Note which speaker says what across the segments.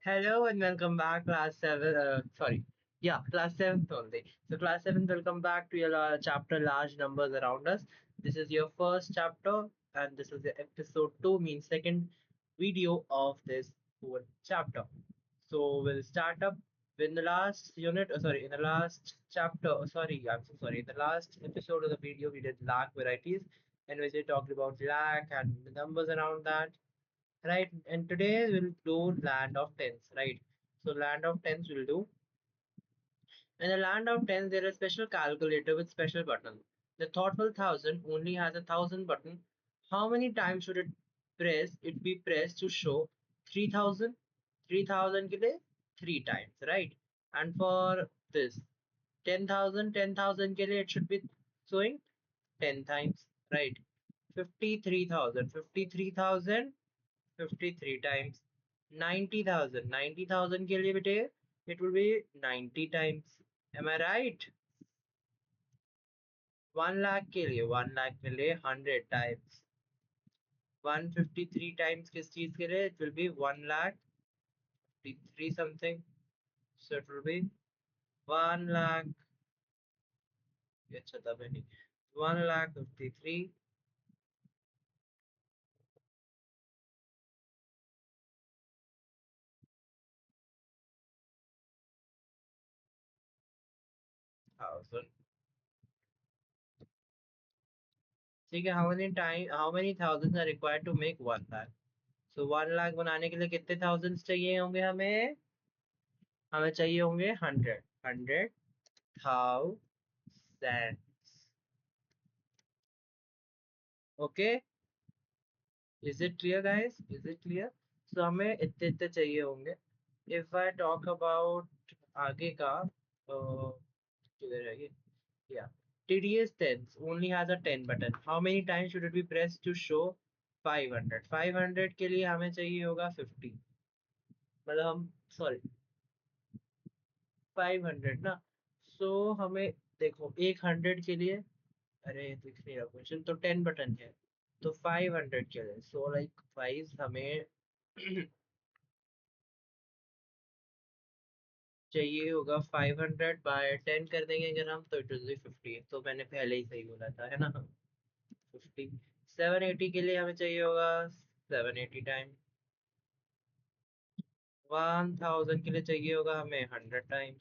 Speaker 1: Hello and welcome back, class 7. Class 7th only. So, class 7th, welcome back to your chapter Large Numbers Around Us. This is your first chapter, and this is the episode 2, means second video of this whole chapter. So, we'll start up in the last unit, in the last chapter. I'm so sorry. In the last episode of the video, we did lag varieties, and we talked about lag and the numbers around that, right? And today we'll do land of tens, right? So land of tens we'll do. In the land of tens, there is a special calculator with special button. The thoughtful thousand only has a thousand button. How many times should it be pressed to show 3000? 3000 ke liye 3 times, right? And for this 10,000 ke liye it should be showing 10 times, right? 53,000, 53,000. 53 times 90,000, 90,000 के लिए बेटे it will be 90 times. Am I right? 1 lakh के लिए 1 lakh के लिए 100 times. 153 times किस चीज के लिए? It will be 1 lakh 53 something. So it will be 1 lakh. ये अच्छा था नहीं. 1 lakh 53. Thousand. ठीक है. How many thousands are required to make 1 lakh? So 1 lakh बनाने के लिए कितने thousands चाहिए होंगे हमें? हमें चाहिए होंगे 100. 100,000. Okay. Is it clear guys? Is it clear? So हमें इतने इतने चाहिए होंगे. इफ आई टॉक अबाउट आगे का, किधर है ये? या TDS 10 only has a 10 button. How many times should it be pressed to show 500? 500 के लिए हमें चाहिए होगा 50. मतलब हम सॉरी 500 ना. सो हमें देखो एक 100 के लिए, अरे दिख नहीं रहा क्वेश्चन, तो 10 बटन है तो 500 के लिए. सो लाइक फाइव हमें चाहिए होगा. 500 बाय 10 कर देंगे अगर हम, तो इट विल बी 50. तो मैंने पहले ही सही बोला था, है ना? 50. 780 के लिए हमें चाहिए होगा 780 टाइम. 1000 के लिए चाहिए होगा हमें 100 टाइम्स.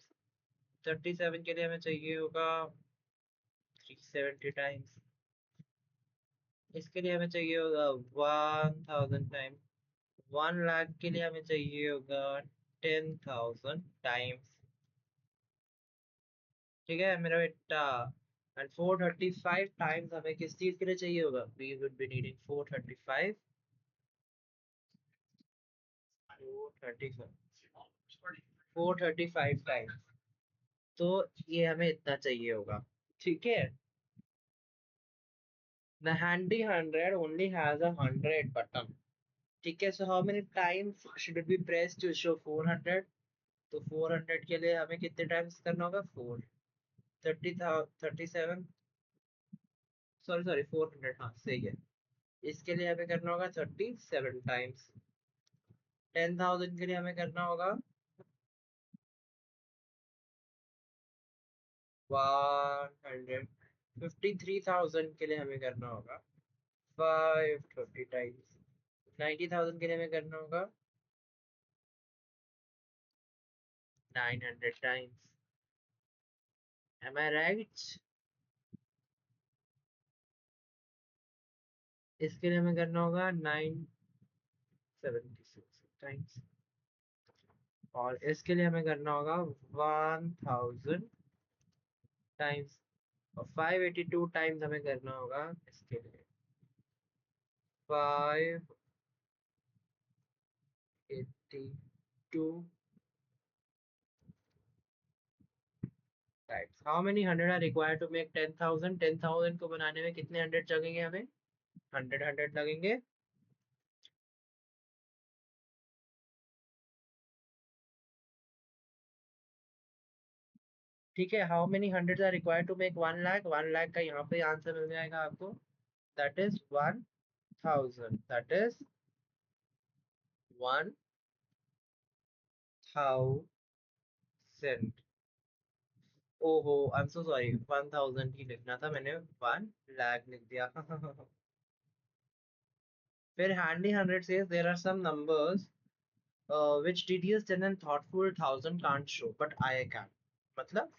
Speaker 1: 37 के लिए हमें चाहिए होगा 370 टाइम्स. इसके लिए हमें चाहिए होगा 1000 टाइम. 1 लाख के लिए हमें चाहिए होगा 10,000 टाइम्स. ठीक है मेरा बेटा. एंड 435 टाइम्स हमें किस चीज के लिए चाहिए होगा? We would be needing 435. 435 times. तो ये हमें इतना चाहिए होगा. ठीक है. The handy 100 only has a 100 button. ठीक है. So how many times should it be pressed to show 400? तो 400 के लिए हमें कितने टाइम्स करना होगा? 4. 37. सॉरी 400, हाँ सही है. इसके लिए हमें करना होगा 37 टाइम्स. 10,000 के लिए हमें करना होगा 100. 53,000 के लिए हमें करना होगा 520 टाइम्स. 90,000 के लिए हमें करना होगा 900 टाइम्स. एम आई राइट? इसके लिए हमें करना होगा 976 टाइम्स. और इसके लिए हमें करना होगा 1000 टाइम्स. और 582 टाइम्स हमें करना होगा इसके लिए. 582 times. How many 100 are required to make 10,000? 10,000 को बनाने में कितने 100 लगेंगे हमें? 100 लगेंगे. ठीक है. How many 100 are required to make 1 lakh? 1 lakh का यहाँ पे आंसर मिल जाएगा आपको. That is 1000. That is 1000. 1000। ओहो, आई एम सो सॉरी, 1000 ही लिखना था, मैंने 1 लाख लिख दिया। फिर handy 100 says there are some numbers which tedious 10 and thoughtful 1000 can't show but I can। मतलब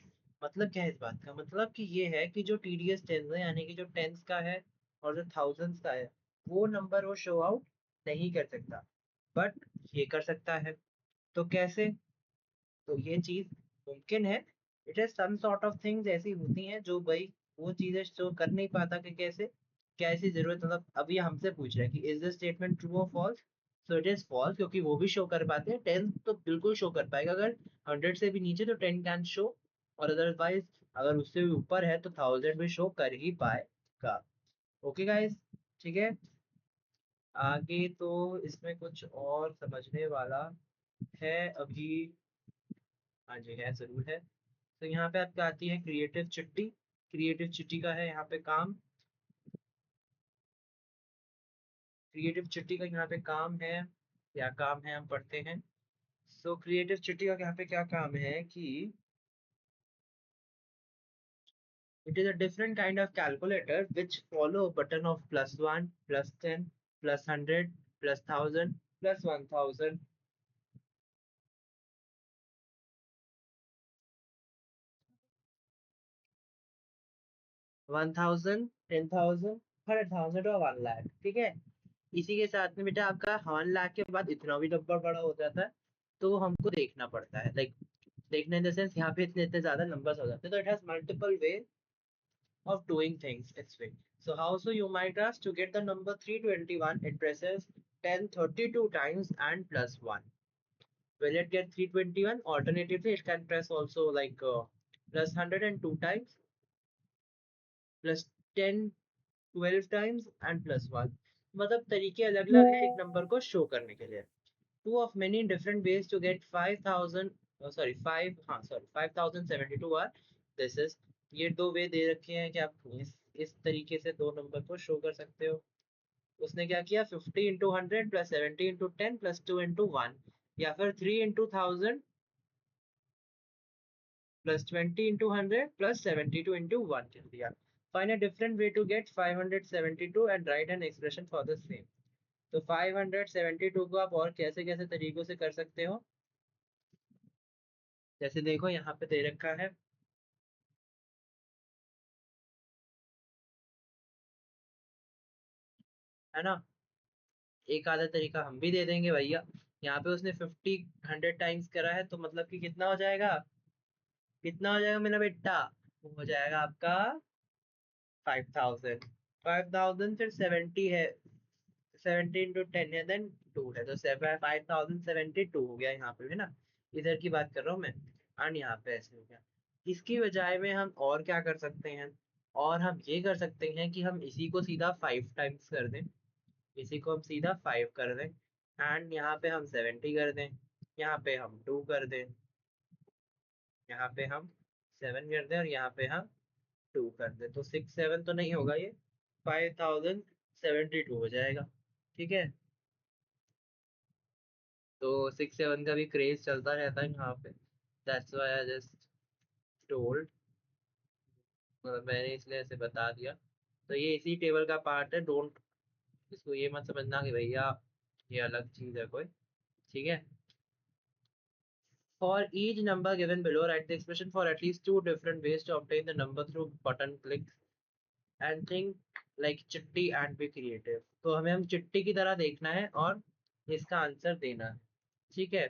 Speaker 1: मतलब क्या है इस बात का? मतलब कि ये है कि जो tedious 10 है, यानी कि जो टेंस का है और जो thousands का है, वो नंबर वो शो आउट नहीं कर सकता, बट ये कर सकता है। तो कैसे? तो ये चीज मुमकिन है। It is some sort of things ऐसी होती हैं जो भाई वो चीजें शो कर नहीं पाता, कि कैसे, क्या ऐसी जरूरत, मतलब अब ये हमसे पूछ रहा है कि इज दिस स्टेटमेंट ट्रू और false. So it is false, क्योंकि वो भी शो कर पाते हैं, 10 तो बिल्कुल शो कर पाएगा, अगर 100 से भी नीचे तो 10 कैन शो, और अदरवाइज अगर उससे भी ऊपर है तो 1000 भी शो कर ही पाएगा। ओके गाइस, ठीक है। आगे तो इसमें कुछ और समझने वाला है अभी। हाँ जी, है, जरूर है। तो यहाँ पे आपका आती है क्रिएटिव चिट्ठी। क्रिएटिव चिट्ठी का है यहाँ पे काम। क्रिएटिव चिट्ठी का यहाँ पे काम है, क्या काम है हम पढ़ते हैं। सो क्रिएटिव चिट्ठी का यहाँ पे क्या काम है कि it is a different kind of calculator which follow button of +1 +10 +100 +1000 +1000। 1000, 10,000, 100,000 और 1 लाख, ठीक है। इसी के साथ में बेटा आपका 1 लाख के बाद इतना भी नंबर बड़ा हो जाता है, तो हमको देखना पड़ता है, लाइक देखने इन द सेंस यहाँ पे इतने इतने ज्यादा नंबर्स हो जाते हैं, तो it has multiple way of doing things its way. So how so, you might ask, to get the number 321 it presses 10 32 times and plus 1. Will it get 321? Alternatively it can press also like plus 102 times, plus 10 12 times and plus 1। मतलब तरीके अलग अलग है एक number को show करने के लिए। Two of many different ways to get 5000, sorry 5, हाँ सॉरी 5072 are this is। ये दो वे दे रखे हैं कि आप इस तरीके से दो नंबर को शो कर सकते हो। उसने क्या किया, 50 × 100 प्लस 70 × 10 प्लस 2 × 1, या फिर 3 × 1000 प्लस 20 × 100 प्लस 72 × 1 कर दिया। Find a different way to get 572 and write an expression for the same। तो 572 को आप और कैसे कैसे तरीकों से कर सकते हो, जैसे देखो यहाँ पे दे रखा है ना। एक आधा तरीका हम भी दे देंगे भैया। यहाँ पे उसने 50 100 टाइम्स करा है, तो मतलब कि कितना हो जाएगा, कितना हो जाएगा मेरा बेटा, वो हो जाएगा आपका 5000। 5000 फिर 70 है, 70 × 10 है, देन 2 है, तो 5072 हो गया यहाँ पे, है ना। इधर की बात कर रहा हूँ मैं। एंड यहाँ पे ऐसे हो गया। इसकी बजाय में हम और क्या कर सकते हैं, और हम ये कर सकते हैं कि हम इसी को सीधा 5 टाइम्स कर दें। इसी को हम सीधा 5 कर दें, एंड यहाँ पे हम 70 कर दें, यहाँ पे हम 2 कर दें, यहाँ पे हम 7 कर दें, और यहाँ पे हम 2 कर दें, तो 6 7 तो नहीं होगा ये, 5072 हो जाएगा, ठीक है। तो 6 7 का भी क्रेज चलता रहता है यहाँ पे, that's why I just told, मैंने इसलिए ऐसे बता दिया। तो ये इसी टेबल का पार्ट है, डोंट, इसको ये मत समझना कि भैया ये अलग चीज है कोई, ठीक है। For each number given below, write the expression for at least two different ways to obtain the number through button clicks and think like चिट्ठी and be creative। तो हमें हम चिट्ठी की तरह देखना है और इसका आंसर देना है, ठीक है।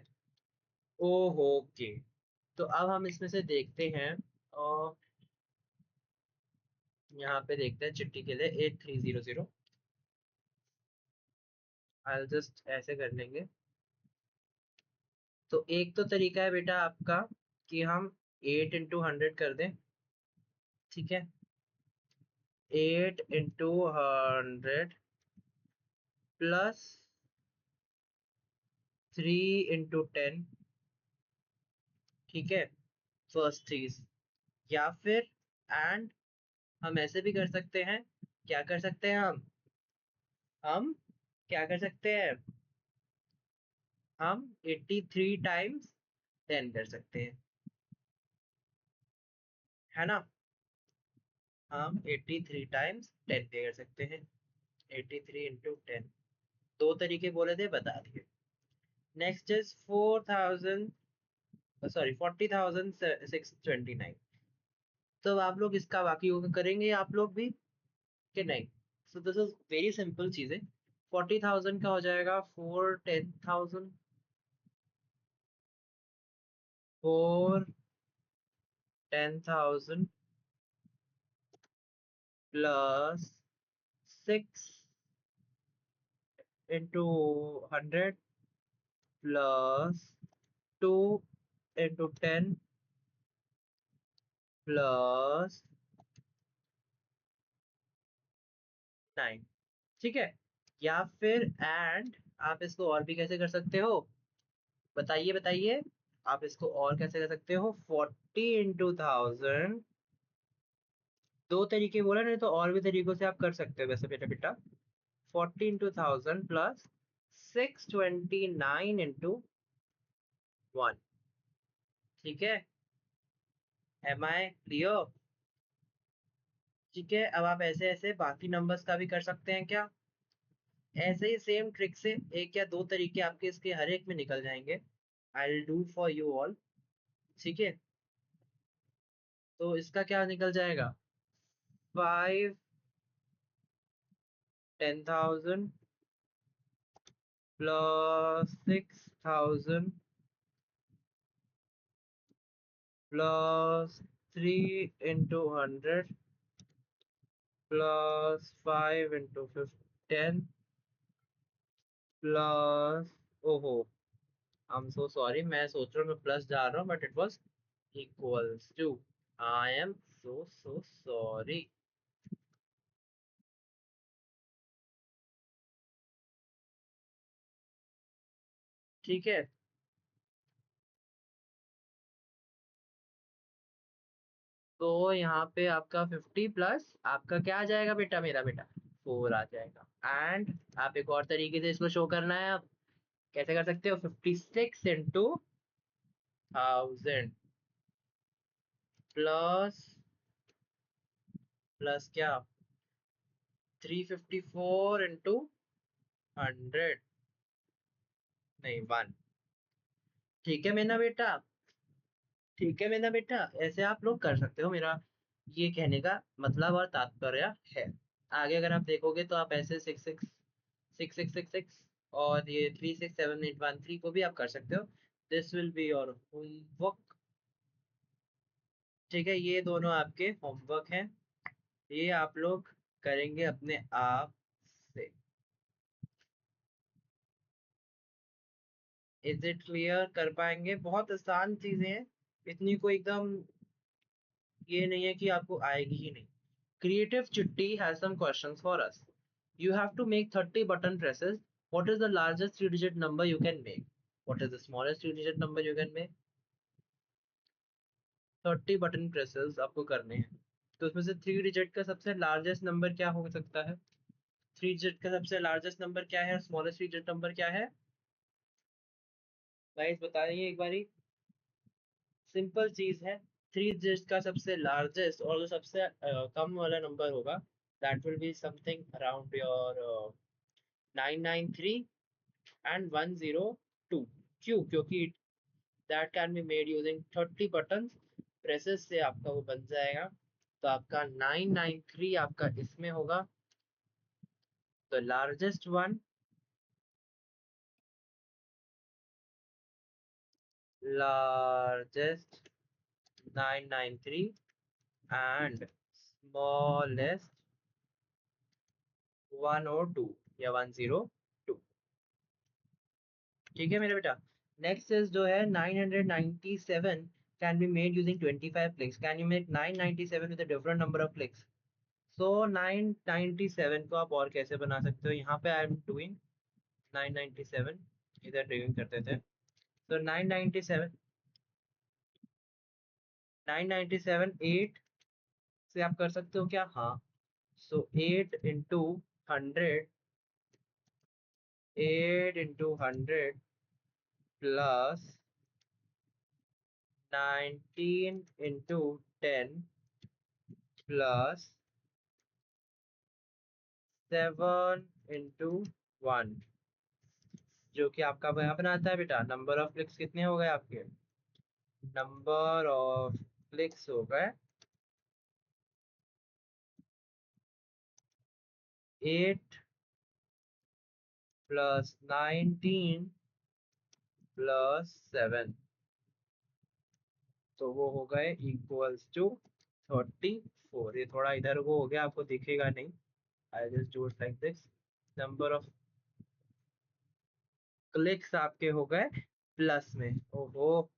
Speaker 1: ओहो, ओके। तो अब हम इसमें से देखते हैं, और यहाँ पे देखते हैं चिट्ठी के लिए 8300। आई जस्ट ऐसे कर लेंगे। तो एक तो तरीका है बेटा आपका कि हम 8 × 100 कर दें, ठीक है। 8 × 100 प्लस 3 × 10, ठीक है, फर्स्ट चीज। या फिर एंड हम ऐसे भी कर सकते हैं, क्या कर सकते हैं हम क्या कर सकते हैं, हम 83 टाइम्स 10 कर सकते हैं, है ना। हम 83 टाइम्स 10 पे कर सकते हैं, 83 इंटू 10। दो तरीके बोले थे, बता दिए। Next is 4000, sorry 40,629। तो आप लोग इसका बाकी होगा करेंगे आप लोग भी कि नहीं। So this is very simple चीजें। 40,000 का हो जाएगा 4 10,000, 4 10,000 plus 6 into 100 plus 2 into 10 plus 9। ठीक है। या फिर एंड आप इसको और भी कैसे कर सकते हो, बताइए बताइए। आप इसको और कैसे कर सकते हो, 40 इंटू 1000। दो तरीके बोला, नहीं तो और भी तरीकों से आप कर सकते हो वैसे बेटा बेटा। 40 इंटू 1000 प्लस 629 इंटू 1। ठीक है, एम आई क्लियर। ठीक है, अब आप ऐसे ऐसे बाकी नंबर्स का भी कर सकते हैं क्या, ऐसे ही सेम ट्रिक से एक या दो तरीके आपके इसके हर एक में निकल जाएंगे। I will do for you all. ठीक है, तो इसका क्या निकल जाएगा, 5 10,000 plus 6,000 plus 3 into 100 plus 5 into 10 plus, ओहो आई एम सो सॉरी, मैं सोच रहा हूँ मैं प्लस जा रहा हूँ but it was equals to. I am so so sorry. ठीक है, तो यहाँ पे आपका 50 प्लस आपका क्या आ जाएगा बेटा, मेरा बेटा 4 आ जाएगा। एंड आप एक और तरीके से इसको शो करना है, आप कैसे कर सकते हो, 56 इंटू 1000 प्लस, प्लस क्या, 354 इंटू 100, नहीं 1। ठीक है मेरा बेटा, ठीक है मेरा बेटा, ऐसे आप लोग कर सकते हो, मेरा ये कहने का मतलब और तात्पर्य है। आगे अगर आप देखोगे तो आप ऐसे 66 और ये 367813 को भी आप कर सकते हो। This will be your homework. ठीक है, ये दोनों आपके होमवर्क हैं, ये आप लोग करेंगे अपने आप से। इज इट क्लियर, कर पाएंगे, बहुत आसान चीजें हैं, इतनी कोई एकदम ये नहीं है कि आपको आएगी ही नहीं। Creative Chitti has some questions for us. You have to make 30 button presses. What is the largest three-digit number you can make? What is the smallest three-digit number you can make? 30 button presses आपको करने हैं, तो उसमें से three digit का सबसे largest number क्या हो सकता है, थ्री डिजिट का सबसे लार्जेस्ट नंबर क्या है, स्मॉलेस्ट थ्री डिजिट नंबर क्या है, गाइस बताइए एक बारी। सिंपल चीज है, थ्री डिजिट का सबसे लार्जेस्ट और जो सबसे कम वाला नंबर होगा, that will be something around your 993 and 102। क्यों, क्योंकि that can be made using 30 button presses से आपका वो बन जाएगा। तो आपका 993 आपका इसमें होगा, तो largest one, largest 993 and smallest 102 या 102। ठीक है मेरे बेटा। नेक्स्ट इज जो है 997 can be made using 25 clicks, can you make 997 with a different number of clicks. So 997 को आप और कैसे बना सकते हो, यहाँ पे आई एम डूइंग 997, इधर डूइंग करते थे। तो 997 8 से आप कर सकते हो क्या, हाँ। सो 8 into 100 plus 19 into 10 plus 7 into 1, जो कि आपका यहाँ पर आता है बेटा। नंबर ऑफ क्लिक्स कितने हो गए आपके? नंबर ऑफ क्लिक्स हो गए 8 प्लस 19 प्लस 7, तो वो हो गए इक्वल्स टू 34। ये थोड़ा इधर को हो गया, आपको दिखेगा नहीं। I just do it like this. Number of clicks आपके हो गए प्लस में। ओहो,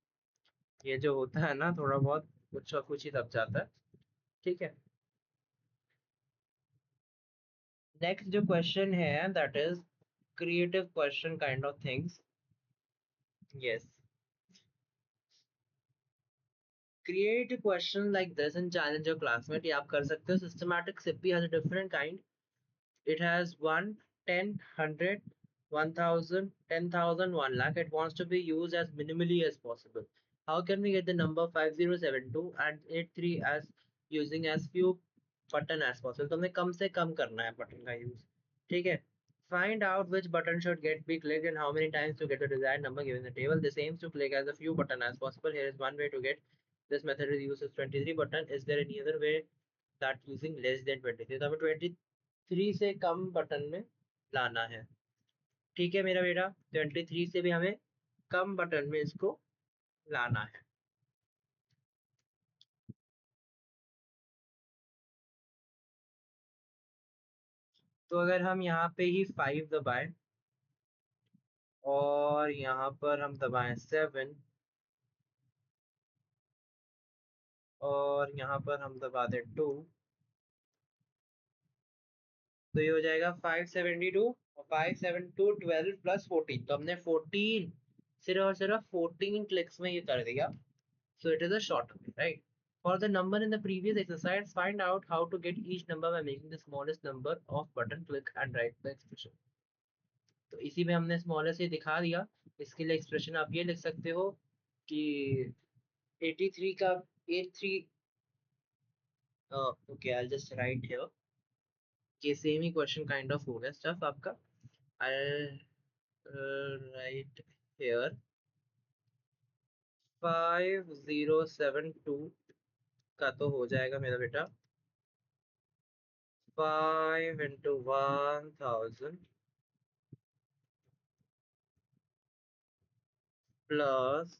Speaker 1: ये जो होता है ना, थोड़ा बहुत कुछ और कुछ ही दब जाता है। ठीक है, नेक्स्ट जो क्वेश्चन है that is creative question kind of things. Yes, create question like this and challenge your classmate. ये आप कर सकते हो। Systematic Sippy has a different kind. It has 1, 10, 100, 1000, 10,000, 1 lakh. It wants to be used as minimally as possible. How can we get the number 5072 and 83 as using as few button as possible? तो हमें कम से कम करना है button का use. ठीक है, find out which button should get be clicked and how many times to get the desired number given the table. This aims to click as a few button as possible. Here is one way to get this method is uses 23 button. Is there any other way that using less than 23? तो हमें 23 से कम button में लाना है। ठीक है मेरा बेटा, 23 से भी हमें कम बटन में इसको लाना है। तो अगर हम यहाँ पे ही 5 दबाएं और यहाँ पर हम दबाएं 7 और यहाँ पर हम दबा दें 2, तो ये हो जाएगा 572 और 572 12 प्लस 14। तो हमने 14 सिर्फ और सिर्फ 14 क्लिक्स में ये कर दिया। So it is a short way, right? For the number in the previous exercise, find out how to get each number by making the smallest number of button click and write the expression. तो इसी में हमने smallest ये दिखा दिया। इसके लिए expression आप ये लिख सकते हो कि 83 का 83, okay, I'll just write here कि same he question kind of हो गया stuff आपका। I'll write here 5072 का तो हो जाएगा मेरा बेटा 5 into 1000 plus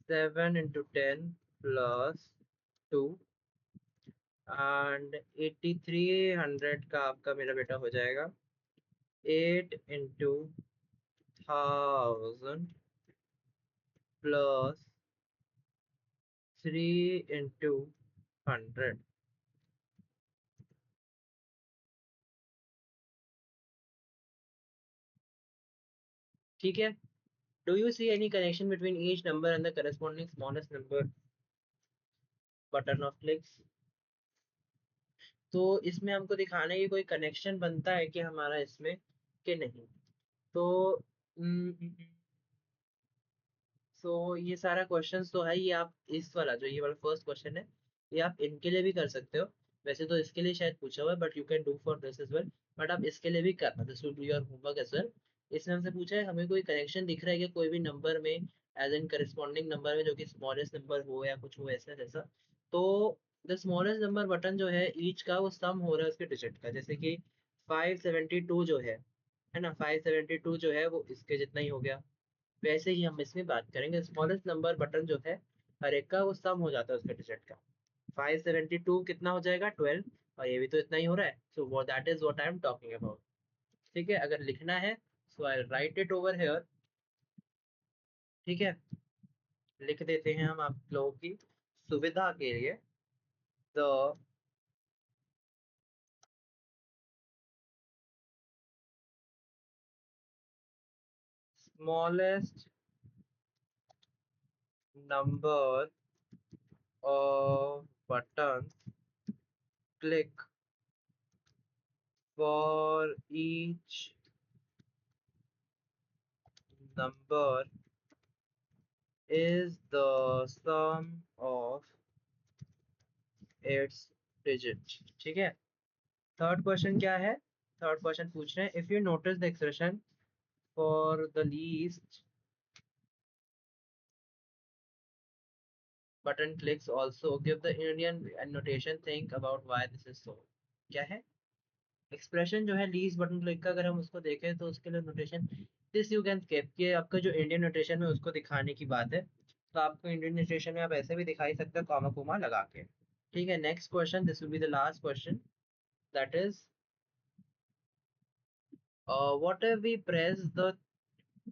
Speaker 1: 7 into 10 plus 2 and 8300 का आपका मेरा बेटा हो जाएगा 8 into 1000 plus 3 into 100। ठीक है, do you see any connection between each number and the corresponding smallest number button of clicks? तो इसमें हमको दिखाने की कोई कनेक्शन बनता है कि हमारा इसमें कि नहीं। तो ये सारा क्वेश्चंस तो है, ये आप इस वाला जो ये वाला फर्स्ट क्वेश्चन है ये आप इनके लिए भी कर सकते हो। वैसे तो इसके लिए शायद पूछा हुआ है but you can do for this as well. But आप इसके लिए भी करना, this will be your homework as well. इसमें हमसे पूछा है हमें कोई कनेक्शन दिख रहा है कि कोई भी नंबर में एज एन करस्पॉन्डिंग नंबर में जो कि स्मॉलेस्ट नंबर हो या कुछ हो ऐसा जैसा। तो द स्मॉलेस्ट नंबर बटन जो है ईच का वो सम हो रहा है उसके डिजिट का। जैसे कि 572 जो है ना, 572 जो है वो इसके जितना ही हो गया। वैसे ही हम इसमें बात करेंगे स्मॉलेस्ट नंबर बटन जो है हर एक का वो सम हो जाता है उसके डिजिट का। 572 कितना हो जाएगा 12, और ये भी तो इतना ही हो रहा है। सो वो that is what I am talking about. ठीक है, अगर लिखना है सो आई राइट इट ओवर हेयर। ठीक है, लिख देते हैं हम आप लोगों की सुविधा के लिए। The smallest number off button click for each number is the sum of its digits. ठीक है. थर्ड क्वेश्चन क्या है? थर्ड क्वेश्चन पूछ रहे हैं, if you notice the expression for the least button clicks also give the Indian annotation, think about why this is so. क्या है? Expression जो है लीस्ट बटन क्लिक का, अगर हम उसको देखें तो उसके लिए notation this you can skip, कि आपका जो इंडियन नोटेशन है उसको दिखाने की बात है, तो आपको इंडियन नोटेशन में आप ऐसे भी दिखाई सकते हो कॉमा कोमा लगा के. ठीक है. Next question, this will be the last question, that is what if we press the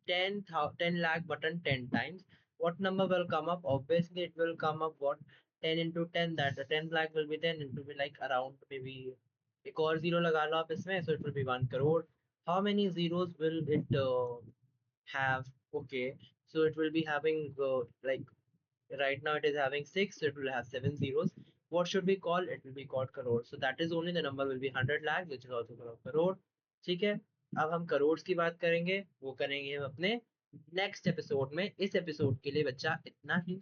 Speaker 1: 10 lakh button 10 times, what number will come up? Obviously it will come up what, 10 into 10, that the 10 lakh will be 10, it will be like around maybe एक और zero लगा लो आप इसमें, so it will be 1 crore. How many zeros will it have? Okay, so it will be having like right now it is having 6, so it will have 7 zeros. What should we call? It will be called crore. So that is only the number will be 100 lakh, which is also called crore. ठीक है. अब हम करोड़ की बात करेंगे, वो करेंगे हम अपने नेक्स्ट एपिसोड में. इस एपिसोड के लिए बच्चा इतना ही.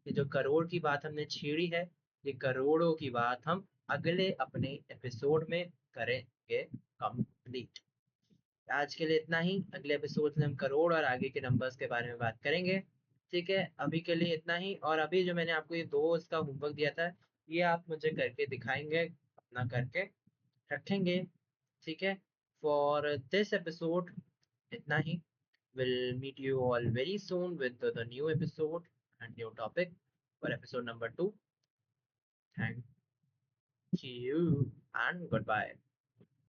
Speaker 1: ये जो करोड़ की बात हमने छेड़ी है, ये करोड़ों की बात हम अगले अपने एपिसोड में करेंगे कंप्लीट. आज के लिए इतना ही. अगले एपिसोड में हम करोड़ और आगे के नंबर्स के बारे में बात करेंगे. ठीक है. अभी के लिए इतना ही. और अभी जो मैंने आपको ये दो इसका होमवर्क दिया था, ये आप मुझे करके दिखाएंगे, अपना करके रखेंगे. ठीक है. फॉर दिस एपिसोड इतना ही. Will meet you all very soon with the new episode and new topic for episode number 2. Thank you and good bye.